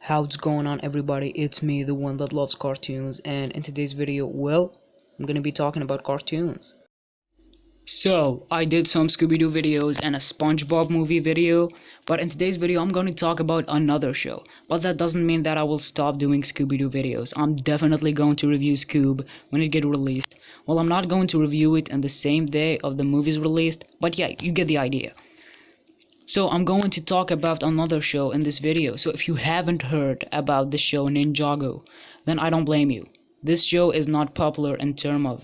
How's going on, everybody? It's me, the one that loves cartoons, and in today's video, well, I'm gonna be talking about cartoons. So, I did some Scooby-Doo videos and a SpongeBob movie video, but in today's video I'm going to talk about another show. But that doesn't mean that I will stop doing Scooby-Doo videos. I'm definitely going to review Scoob when it gets released. Well, I'm not going to review it on the same day of the movie's released, but yeah, you get the idea. So I'm going to talk about another show in this video. So if you haven't heard about the show Ninjago, then I don't blame you. This show is not popular in terms of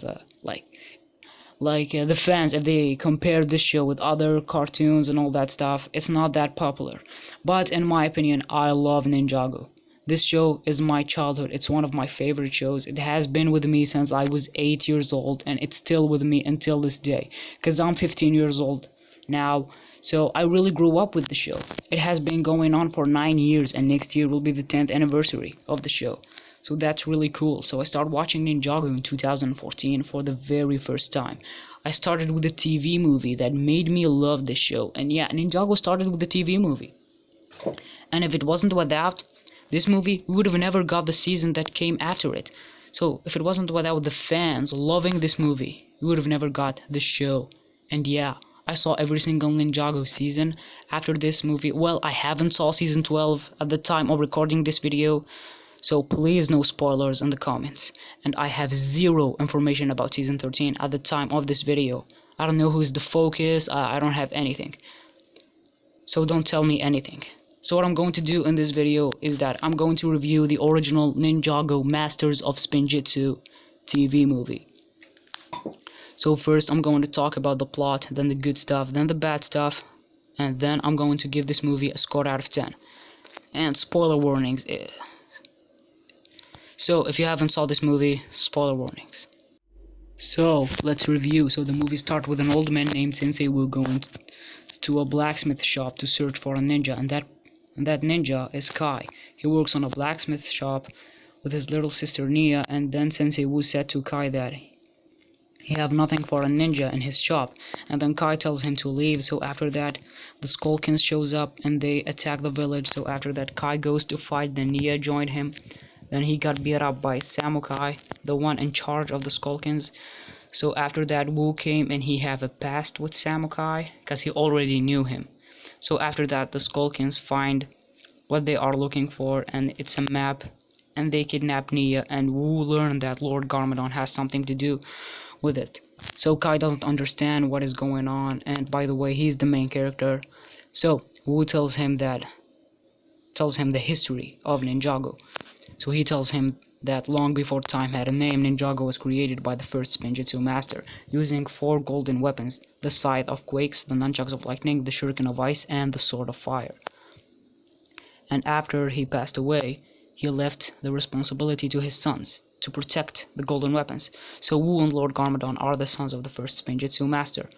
the fans. If they compare this show with other cartoons and all that stuff, it's not that popular. But in my opinion, I love Ninjago. This show is my childhood. It's one of my favorite shows. It has been with me since I was 8 years old, and it's still with me until this day, because I'm 15 years old now. So I really grew up with the show. It has been going on for 9 years, and next year will be the 10th anniversary of the show. So that's really cool. So I started watching Ninjago in 2014 for the very first time. I started with a TV movie that made me love this show. And yeah, Ninjago started with the TV movie. And if it wasn't without this movie, we would have never got the season that came after it. So if it wasn't without the fans loving this movie, we would have never got the show. And yeah, I saw every single Ninjago season after this movie. Well, I haven't saw season 12 at the time of recording this video, so please no spoilers in the comments. And I have zero information about season 13 at the time of this video. I don't know who's the focus, I don't have anything. So don't tell me anything. So what I'm going to do in this video is that I'm going to review the original Ninjago Masters of Spinjitzu TV movie. So first I'm going to talk about the plot, then the good stuff, then the bad stuff, and then I'm going to give this movie a score out of 10. And spoiler warnings. So if you haven't saw this movie, spoiler warnings. So let's review. So the movie starts with an old man named Sensei Wu going to a blacksmith shop to search for a ninja, and that ninja is Kai. He works on a blacksmith shop with his little sister Nia, and then Sensei Wu said to Kai that he have nothing for a ninja in his shop, and then Kai tells him to leave. So after that, the Skulkins shows up and they attack the village. So after that, Kai goes to fight, then Nia joined him. Then he got beat up by Samukai, the one in charge of the Skulkins. So after that, Wu came and he have a past with Samukai because he already knew him. So after that, the Skulkins find what they are looking for, and it's a map, and they kidnap Nia, and Wu learned that Lord Garmadon has something to do with it. So Kai doesn't understand what is going on, and by the way, he's the main character. So Wu tells him the history of Ninjago. So he tells him that long before time had a name, Ninjago was created by the first spinjitzu master, using 4 golden weapons: the scythe of quakes, the nunchucks of lightning, the shuriken of ice, and the sword of fire. And after he passed away, he left the responsibility to his sons to protect the golden weapons. So Wu and Lord Garmadon are the sons of the first spinjitzu master.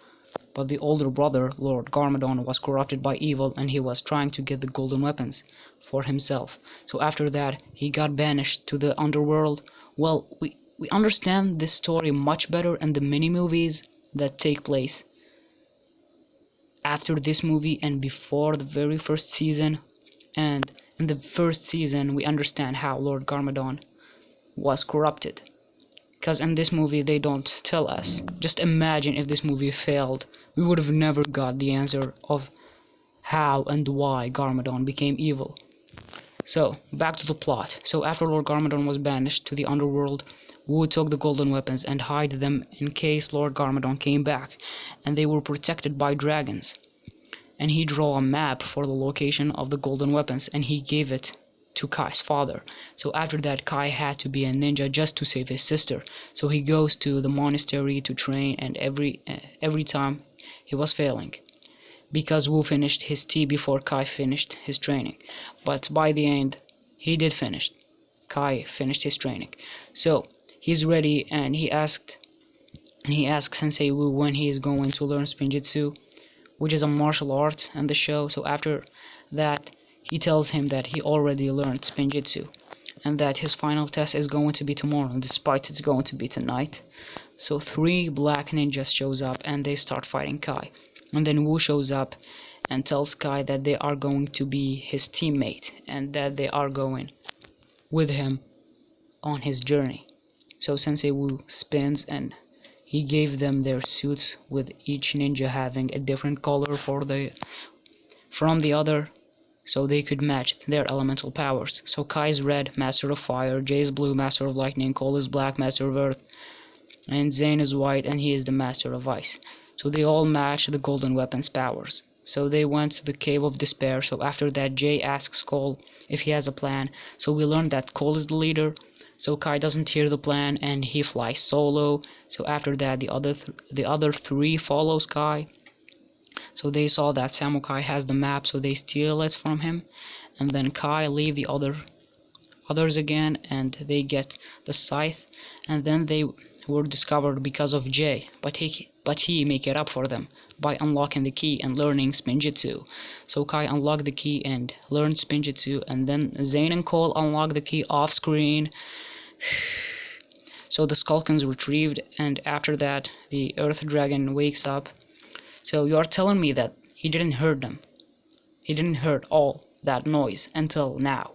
But the older brother, Lord Garmadon, was corrupted by evil, and he was trying to get the golden weapons for himself. So after that, he got banished to the underworld. Well, we understand this story much better in the mini-movies that take place after this movie and before the very first season. And in the first season, we understand how Lord Garmadon was corrupted, because in this movie they don't tell us. Just imagine if this movie failed, we would have never got the answer of how and why Garmadon became evil. So back to the plot. So after Lord Garmadon was banished to the underworld, Wu took the golden weapons and hid them in case Lord Garmadon came back, and they were protected by dragons. And he drew a map for the location of the golden weapons, and he gave it to Kai's father. So after that, Kai had to be a ninja just to save his sister. So he goes to the monastery to train, and every time he was failing, because Wu finished his tea before Kai finished his training. But by the end, he did finish. Kai finished his training. So he's ready, and he asked Sensei Wu when he is going to learn spinjitzu, which is a martial art in the show. So after that, he tells him that he already learned spinjitzu, and that his final test is going to be tomorrow, despite it's going to be tonight. So 3 black ninjas shows up, and they start fighting Kai. And then Wu shows up, and tells Kai that they are going to be his teammate and that they are going with him on his journey. So Sensei Wu spins and he gave them their suits, with each ninja having a different color from the other, so they could match their elemental powers. So Kai's red, Master of Fire; Jay's blue, Master of Lightning; Cole is black, Master of Earth; and Zane is white, and he is the Master of Ice. So they all match the golden weapon's powers. So they went to the Cave of Despair. So after that, Jay asks Cole if he has a plan. So we learned that Cole is the leader. So Kai doesn't hear the plan and he flies solo. So after that, the other three follows Kai. So they saw that Samukai has the map, so they steal it from him, and then Kai leave the others again, and they get the scythe, and then they were discovered because of Jay, but he make it up for them by unlocking the key and learning spinjitzu. So Kai unlocked the key and learned spinjitzu, and then Zane and Cole unlocked the key off screen. So the Skulkins retrieved, and after that the Earth Dragon wakes up. So you are telling me that he didn't hurt them. He didn't hear all that noise until now.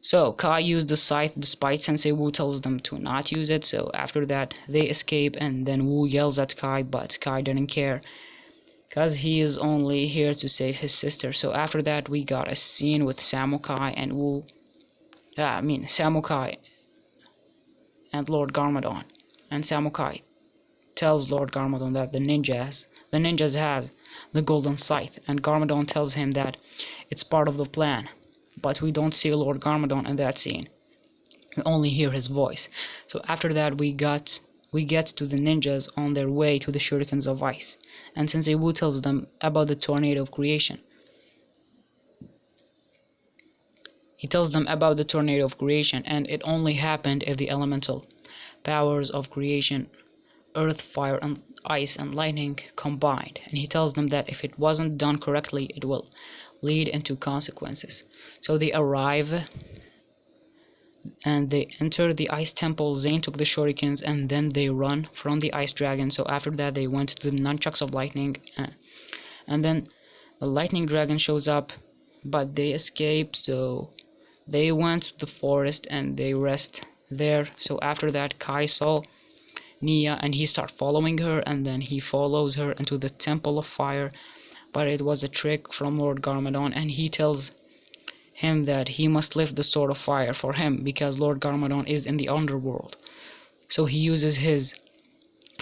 So Kai used the scythe despite Sensei Wu tells them to not use it. So after that they escape, and then Wu yells at Kai, but Kai didn't care because he is only here to save his sister. So after that we got a scene with Samukai and Wu. Samukai and Lord Garmadon. And Samukai tells Lord Garmadon that the ninjas has the golden scythe, and Garmadon tells him that it's part of the plan. But we don't see Lord Garmadon in that scene. We only hear his voice. So after that we get to the ninjas on their way to the shurikens of ice, and Sensei Wu tells them about the tornado of creation. He tells them about the tornado of creation, and it only happened if the elemental powers of creation, earth, fire, and ice, and lightning combined. And he tells them that if it wasn't done correctly, it will lead into consequences. So they arrive and they enter the ice temple. Zane took the shurikens, and then they run from the ice dragon. So after that they went to the nunchucks of lightning, and then the lightning dragon shows up, but they escape. So they went to the forest and they rest there. So after that Kai saw Nia and he started following her, and then he follows her into the temple of fire, but it was a trick from Lord Garmadon, and he tells him that he must lift the sword of fire for him because Lord Garmadon is in the underworld. So he uses his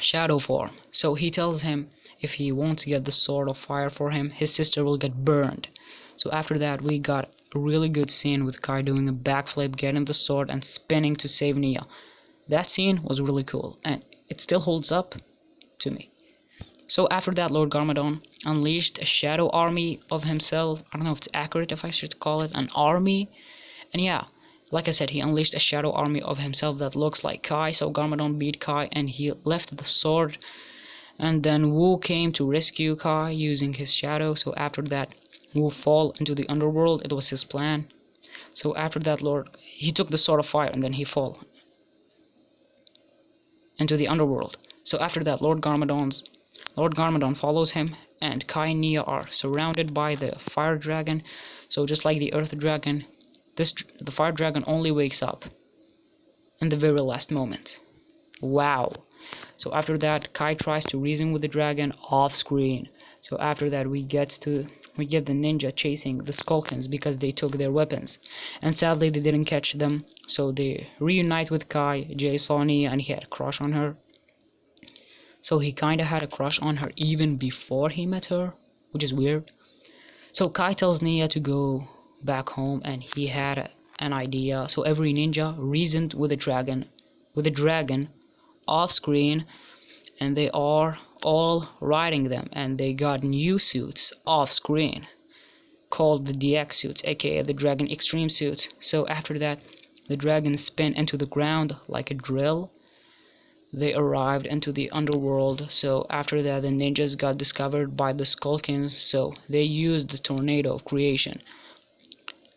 shadow form. So he tells him if he won't get the sword of fire for him, his sister will get burned. So after that we got a really good scene with Kai doing a backflip, getting the sword, and spinning to save Nia. That scene was really cool, and it still holds up to me. So after that, Lord Garmadon unleashed a shadow army of himself. I don't know if it's accurate if I should call it an army. And yeah, like I said, he unleashed a shadow army of himself that looks like Kai. So Garmadon beat Kai and he left the sword. And then Wu came to rescue Kai using his shadow. So after that, Wu fall into the underworld. It was his plan. So after that, he took the sword of fire and then he fall into the underworld. So after that, Lord Garmadon follows him, and Kai and Nia are surrounded by the fire dragon. So just like the earth dragon, the fire dragon only wakes up in the very last moment. Wow. So after that, Kai tries to reason with the dragon off screen. So after that we get the ninja chasing the Skulkins because they took their weapons, and sadly they didn't catch them. So they reunite with Kai. Jay saw Nia and he had a crush on her. So he kinda had a crush on her even before he met her, which is weird. So Kai tells Nia to go back home, and he had an idea. So every ninja reasoned with the dragon off screen, and they are all riding them, and they got new suits off screen called the DX suits, aka the Dragon Extreme suits. So after that, the dragons spin into the ground like a drill. They arrived into the underworld. So after that, the ninjas got discovered by the Skulkins. So they used the tornado of creation,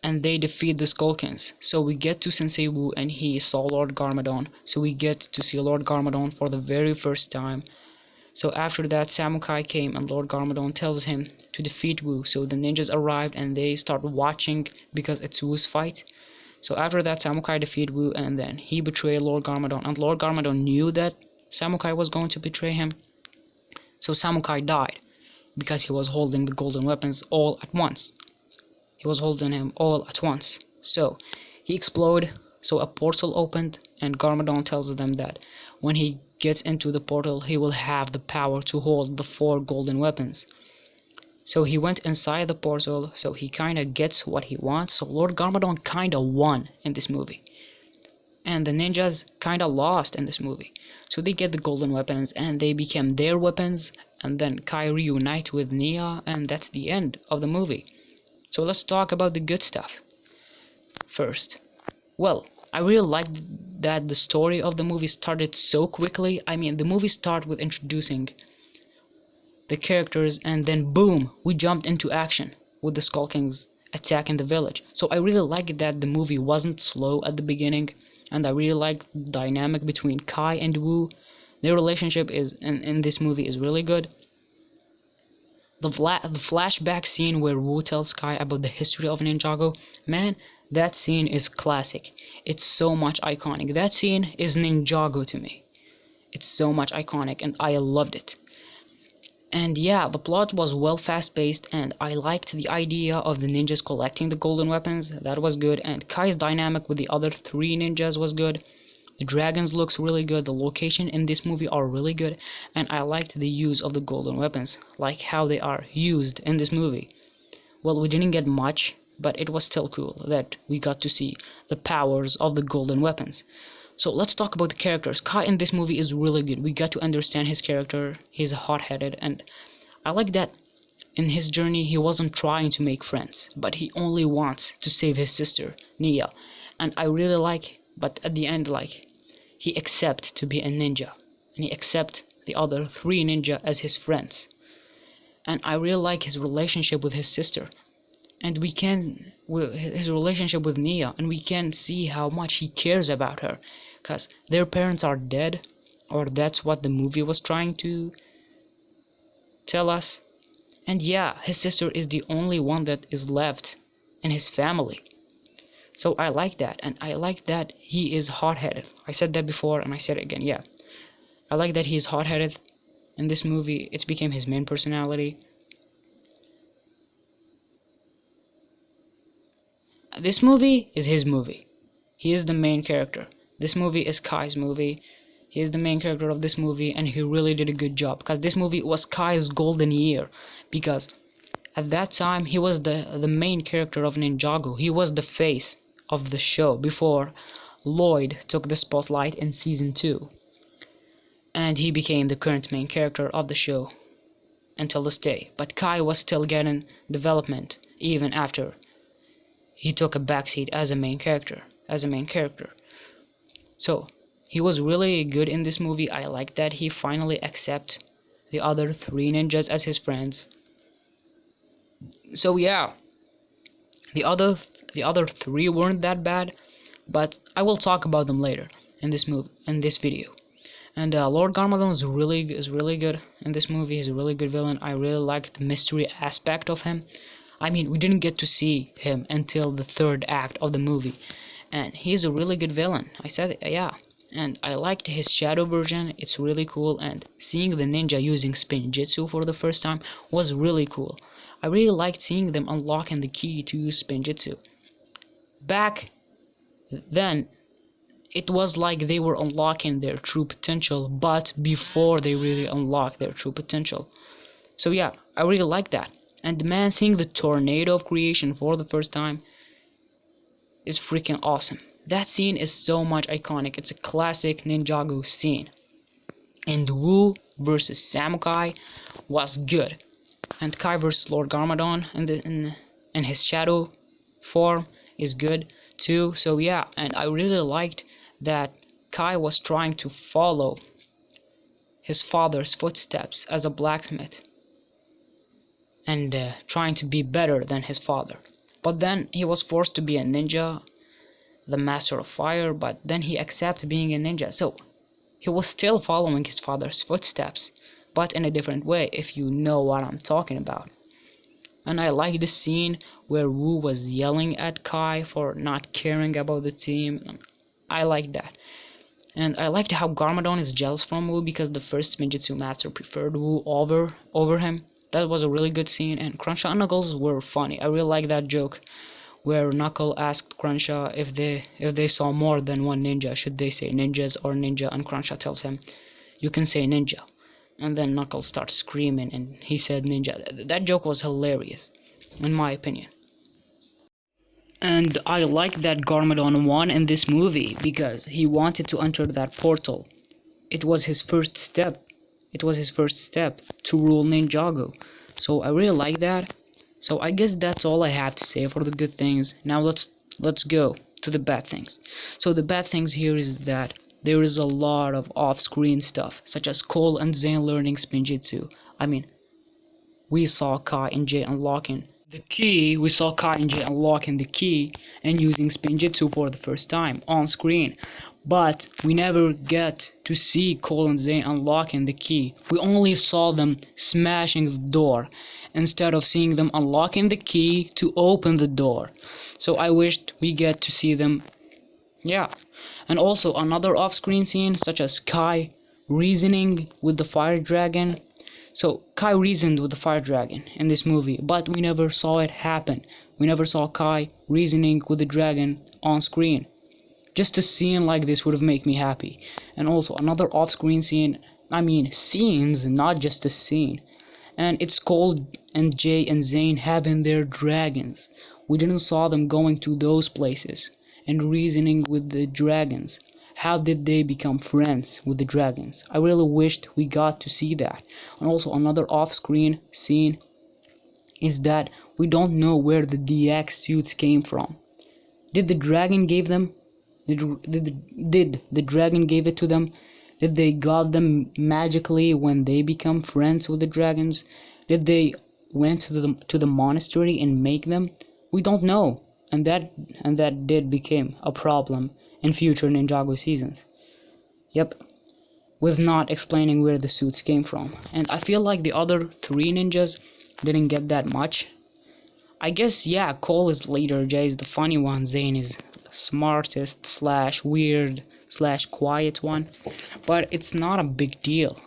and they defeat the Skulkins. So we get to Sensei Wu, and he saw Lord Garmadon. So we get to see Lord Garmadon for the very first time. So after that, Samukai came and Lord Garmadon tells him to defeat Wu. So the ninjas arrived and they start watching because it's Wu's fight. So after that, Samukai defeated Wu and then he betrayed Lord Garmadon. And Lord Garmadon knew that Samukai was going to betray him. So Samukai died because he was holding the golden weapons all at once. He was holding him all at once. So he exploded. So a portal opened and Garmadon tells them that when he gets into the portal, he will have the power to hold the 4 golden weapons. So he went inside the portal, so he kinda gets what he wants. So Lord Garmadon kinda won in this movie. And the ninjas kinda lost in this movie. So they get the golden weapons and they became their weapons. And then Kai reunites with Nia and that's the end of the movie. So let's talk about the good stuff first. Well, I really liked that the story of the movie started so quickly. I mean, the movie started with introducing the characters and then boom, we jumped into action with the Skull Kings attacking the village. So I really liked that the movie wasn't slow at the beginning, and I really liked the dynamic between Kai and Wu. Their relationship is in this movie is really good. The flashback scene where Wu tells Kai about the history of Ninjago, man, that scene is classic. It's so much iconic. That scene is Ninjago to me. It's so much iconic and I loved it. And yeah, the plot was well fast-paced and I liked the idea of the ninjas collecting the golden weapons. That was good. And Kai's dynamic with the other 3 ninjas was good. The dragons looks really good. The location in this movie are really good. And I liked the use of the golden weapons, like how they are used in this movie. Well, we didn't get much, but it was still cool that we got to see the powers of the golden weapons. So let's talk about the characters. Kai in this movie is really good. We got to understand his character. He's hot-headed and I like that in his journey he wasn't trying to make friends, but he only wants to save his sister, Nia. And I really like, but at the end, like, he accepts to be a ninja and he accepts the other 3 ninja as his friends. And I really like his relationship with his sister. And his relationship with Nia, and we can see how much he cares about her, because their parents are dead, or that's what the movie was trying to tell us. And yeah, his sister is the only one that is left in his family. So I like that, and I like that he is hot-headed. I said that before, and I said it again, yeah. I like that he's hot-headed in this movie. It's became his main personality. This movie is his movie. He is the main character. This movie is Kai's movie. He is the main character of this movie and he really did a good job because this movie was Kai's golden year, because at that time he was the main character of Ninjago. He was the face of the show before Lloyd took the spotlight in season 2. And he became the current main character of the show until this day. But Kai was still getting development even after he took a backseat as a main character. So he was really good in this movie. I like that he finally accepts the other 3 ninjas as his friends. So yeah, the other 3 weren't that bad, but I will talk about them later in this video. And Lord Garmadon is really good in this movie. He's a really good villain. I really like the mystery aspect of him. I mean, we didn't get to see him until the 3rd act of the movie, and he's a really good villain. I said it, yeah. And I liked his shadow version. It's really cool, and seeing the ninja using spinjitzu for the first time was really cool. I really liked seeing them unlocking the key to use spinjitzu. Back then, it was like they were unlocking their true potential, but before they really unlocked their true potential. So yeah, I really like that. And man, seeing the tornado of creation for the first time is freaking awesome. That scene is so much iconic. It's a classic Ninjago scene. And Wu versus Samukai was good. And Kai versus Lord Garmadon in his shadow form is good too. So yeah, and I really liked that Kai was trying to follow his father's footsteps as a blacksmith and trying to be better than his father. But then he was forced to be a ninja, the master of fire, but then he accepted being a ninja. So he was still following his father's footsteps, but in a different way, if you know what I'm talking about. And I like the scene where Wu was yelling at Kai for not caring about the team. I like that. And I liked how Garmadon is jealous from Wu because the first spinjitzu master preferred Wu over him. That was a really good scene, and Cruncha and Knuckles were funny. I really like that joke where Knuckle asked Cruncha if they saw more than one ninja, should they say ninjas or ninja, and Cruncha tells him, you can say ninja. And then Knuckles starts screaming and he said ninja. That joke was hilarious, in my opinion. And I like that Garmadon won in this movie because he wanted to enter that portal. It was his first step. It was his first step to rule Ninjago. So I really like that. So I guess that's all I have to say for the good things. Now let's go to the bad things. So the bad things here is that there is a lot of off-screen stuff, such as Cole and Zane learning spinjitzu. I mean, we saw Kai and Jay unlocking the key. We saw Kai and Jay unlocking the key and using spinjitzu for the first time on screen. But we never get to see Cole and Zane unlocking the key. We only saw them smashing the door instead of seeing them unlocking the key to open the door. So I wished we get to see them. Yeah. And also another off-screen scene, such as Kai reasoning with the fire dragon. So Kai reasoned with the fire dragon in this movie, but we never saw it happen. We never saw Kai reasoning with the dragon on screen. Just a scene like this would have made me happy. And also another off-screen scene, I mean scenes, not just a scene. And it's Cole and Jay and Zane having their dragons. We didn't saw them going to those places and reasoning with the dragons. How did they become friends with the dragons? I really wished we got to see that. And also another off-screen scene is that we don't know where the DX suits came from. Did the dragon give them? Did the dragon give it to them? Did they got them magically when they become friends with the dragons? Did they went to the monastery and make them? We don't know. And that did become a problem in future Ninjago seasons. Yep, with not explaining where the suits came from. And I feel like the other three ninjas didn't get that much. I guess, yeah, Cole is leader, Jay is the funny one, Zane is smartest slash weird slash quiet one. But it's not a big deal.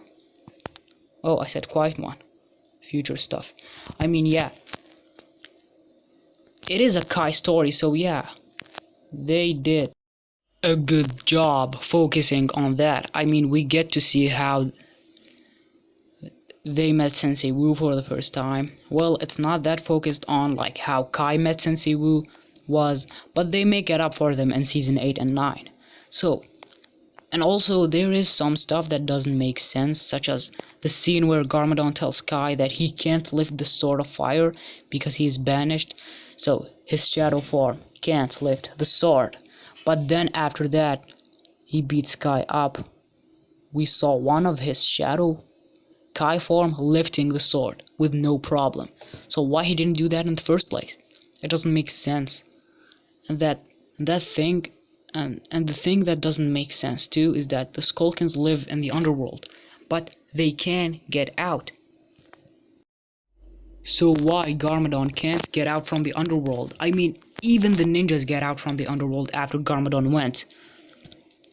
Oh, I said quiet one. Future stuff. I mean, yeah. It is a Kai story, so yeah, they did a good job focusing on that. I mean, we get to see how they met Sensei Wu for the first time. Well, it's not that focused on like how Kai met Sensei Wu was, but they make it up for them in season 8 and 9. So, and also there is some stuff that doesn't make sense, such as the scene where Garmadon tells Kai that he can't lift the Sword of Fire because he is banished. So his shadow form can't lift the sword. But then after that, he beats Kai up. We saw one of his shadow Kai form lifting the sword with no problem. So why he didn't do that in the first place? It doesn't make sense. And the thing that doesn't make sense too is that the Skulkins live in the underworld, but they can get out. So why Garmadon can't get out from the underworld? I mean, even the ninjas get out from the underworld after Garmadon went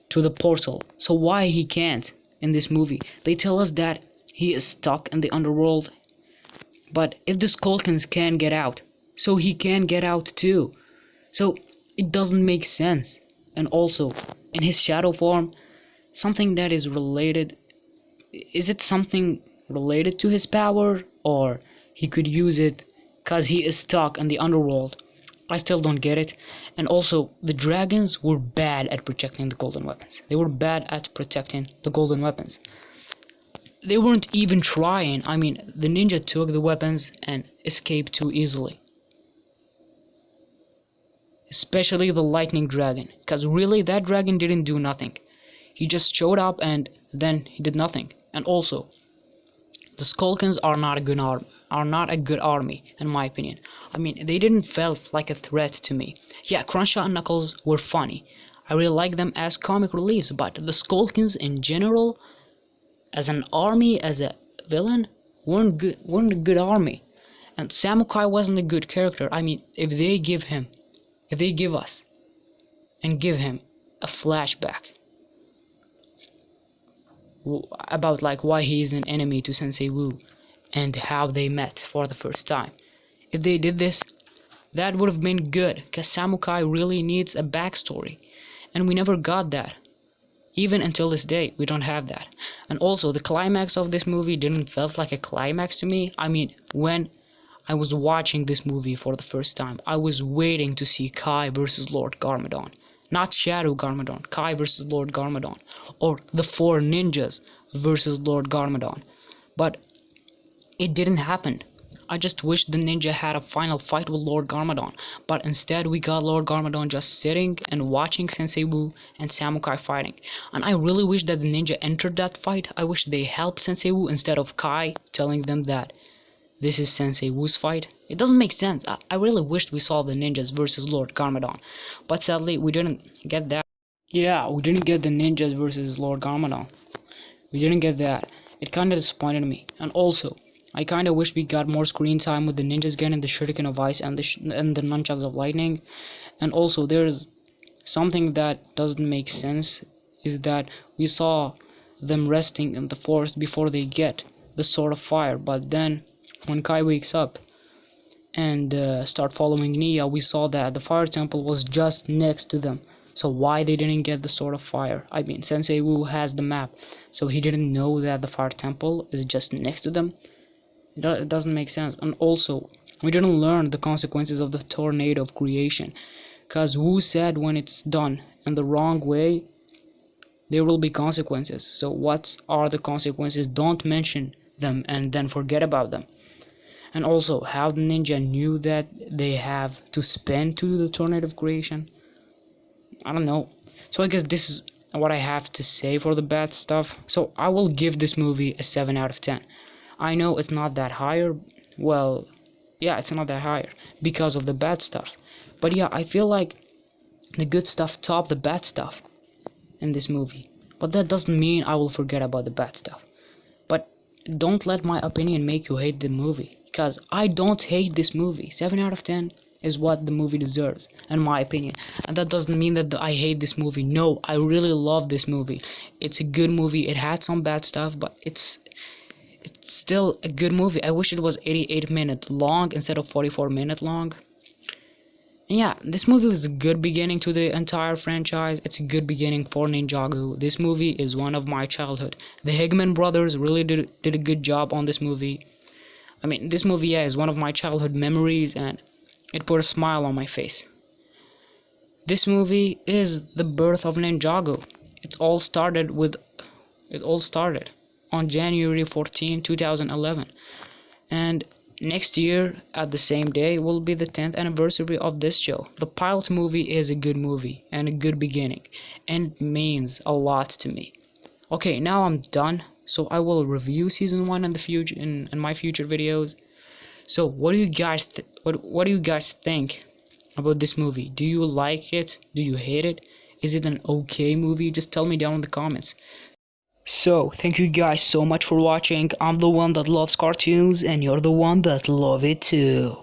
to the portal. So why he can't in this movie? They tell us that he is stuck in the underworld. But if the Skulkins can get out, so he can get out too. So it doesn't make sense. And also, in his shadow form, something that is related, is it something related to his power, or he could use it cause he is stuck in the underworld? I still don't get it. And also, the dragons were bad at protecting the golden weapons. They were bad at protecting the golden weapons. They weren't even trying. I mean, the ninja took the weapons and escaped too easily. Especially the lightning dragon, because really that dragon didn't do nothing. He just showed up and then he did nothing. And also, the Skulkins are not a good army, in my opinion. I mean, they didn't felt like a threat to me. Yeah, Cruncha and Knuckles were funny. I really like them as comic reliefs, but the Skulkins in general, as an army, as a villain weren't a good army, and Samukai wasn't a good character. I mean, if they give us and give him a flashback about like why he is an enemy to Sensei Wu and how they met for the first time. If they did this, that would have been good, because Samukai really needs a backstory, and we never got that. Even until this day, we don't have that. And also, the climax of this movie didn't felt like a climax to me. I mean, when I was watching this movie for the first time, I was waiting to see Kai versus Lord Garmadon. Not Shadow Garmadon, Kai versus Lord Garmadon. Or the four ninjas versus Lord Garmadon. But it didn't happen. I just wish the ninja had a final fight with Lord Garmadon, but instead we got Lord Garmadon just sitting and watching Sensei Wu and Samukai fighting. And I really wish that the ninja entered that fight. I wish they helped Sensei Wu instead of Kai telling them that this is Sensei Wu's fight. It doesn't make sense. I really wished we saw the ninjas versus Lord Garmadon, but sadly we didn't get that. Yeah, we didn't get the ninjas versus Lord Garmadon. We didn't get that. It kinda disappointed me. And also, I kinda wish we got more screen time with the ninjas getting the shuriken of ice and the nunchucks of lightning. And also, there's something that doesn't make sense, is that we saw them resting in the forest before they get the sword of fire, but then when Kai wakes up and start following Nia, we saw that the fire temple was just next to them. So why they didn't get the sword of fire? I mean, Sensei Wu has the map, so he didn't know that the fire temple is just next to them. It doesn't make sense. And also, we didn't learn the consequences of the tornado of creation, because Wu said when it's done in the wrong way, there will be consequences. So what are the consequences? Don't mention them and then forget about them. And also, how the ninja knew that they have to spin to do the tornado of creation. I don't know. So I guess this is what I have to say for the bad stuff. So I will give this movie a 7 out of 10. I know it's not that higher. Well, yeah, it's not that higher because of the bad stuff. But yeah, I feel like the good stuff topped the bad stuff in this movie. But that doesn't mean I will forget about the bad stuff. But don't let my opinion make you hate the movie, because I don't hate this movie. 7 out of 10 is what the movie deserves, in my opinion. And that doesn't mean that I hate this movie. No, I really love this movie. It's a good movie. It had some bad stuff, but it's still a good movie. I wish it was 88 minutes long instead of 44 minutes long. And yeah, this movie was a good beginning to the entire franchise. It's a good beginning for Ninjago. This movie is one of my childhood. The Higman brothers really did a good job on this movie. I mean, this movie, yeah, is one of my childhood memories, and it put a smile on my face. This movie is the birth of Ninjago. It all started on January 14, 2011. And next year, at the same day, will be the 10th anniversary of this show. The pilot movie is a good movie and a good beginning, and it means a lot to me. Okay, now I'm done. So I will review season 1 in the future in my future videos. So what do you guys what do you guys think about this movie? Do you like it? Do you hate it? Is it an okay movie? Just tell me down in the comments. So thank you guys so much for watching. I'm the one that loves cartoons, and you're the one that love it too.